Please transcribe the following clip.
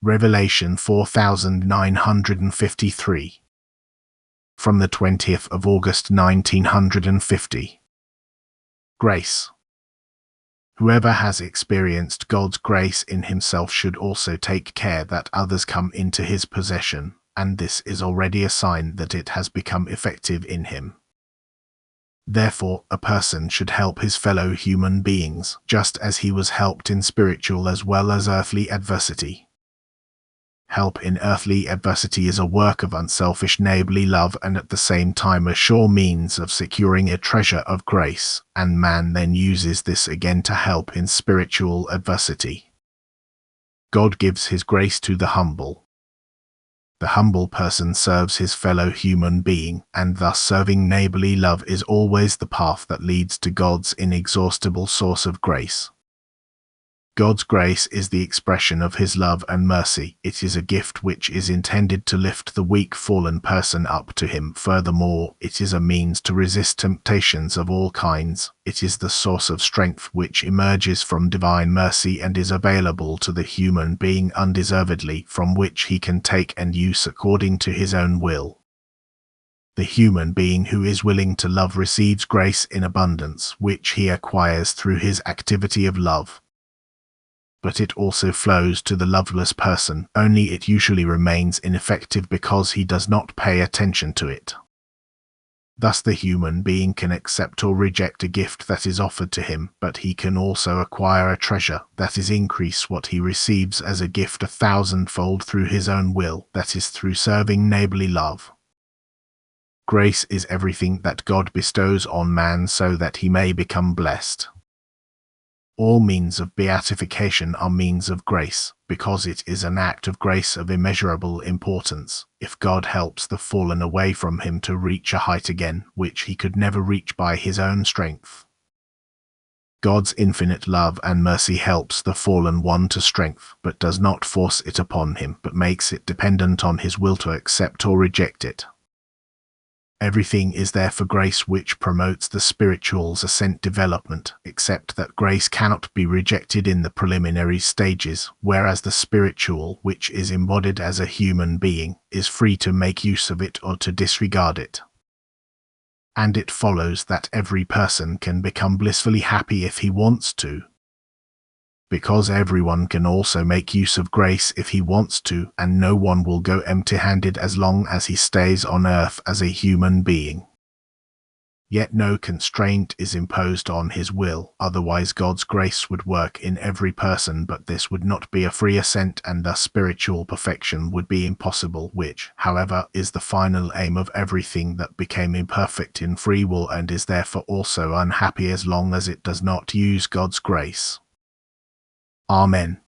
Revelation 4953. From the 20th of August 1950. Grace. Whoever has experienced God's grace in himself should also take care that others come into his possession, and this is already a sign that it has become effective in him. Therefore, a person should help his fellow human beings, just as he was helped in spiritual as well as earthly adversity. Help in earthly adversity is a work of unselfish neighborly love and at the same time a sure means of securing a treasure of grace, and man then uses this again to help in spiritual adversity. God gives his grace to the humble. The humble person serves his fellow human being, and thus serving neighborly love is always the path that leads to God's inexhaustible source of grace. God's grace is the expression of his love and mercy. It is a gift which is intended to lift the weak fallen person up to him. Furthermore, it is a means to resist temptations of all kinds. It is the source of strength which emerges from divine mercy and is available to the human being undeservedly, from which he can take and use according to his own will. The human being who is willing to love receives grace in abundance, which he acquires through his activity of love. But it also flows to the loveless person, only it usually remains ineffective because he does not pay attention to it. Thus the human being can accept or reject a gift that is offered to him, but he can also acquire a treasure, that is increase what he receives as a gift 1,000-fold through his own will, that is through serving neighborly love. Grace is everything that God bestows on man so that he may become blessed. All means of beatification are means of grace, because it is an act of grace of immeasurable importance, if God helps the fallen away from him to reach a height again, which he could never reach by his own strength. God's infinite love and mercy helps the fallen one to strength, but does not force it upon him, but makes it dependent on his will to accept or reject it. Everything is there for grace which promotes the spiritual's ascent development, except that grace cannot be rejected in the preliminary stages, whereas the spiritual, which is embodied as a human being, is free to make use of it or to disregard it. And it follows that every person can become blissfully happy if he wants to. Because everyone can also make use of grace if he wants to, and no one will go empty-handed as long as he stays on earth as a human being. Yet no constraint is imposed on his will, otherwise God's grace would work in every person, but this would not be a free ascent and thus spiritual perfection would be impossible, which, however, is the final aim of everything that became imperfect in free will and is therefore also unhappy as long as it does not use God's grace. Amen.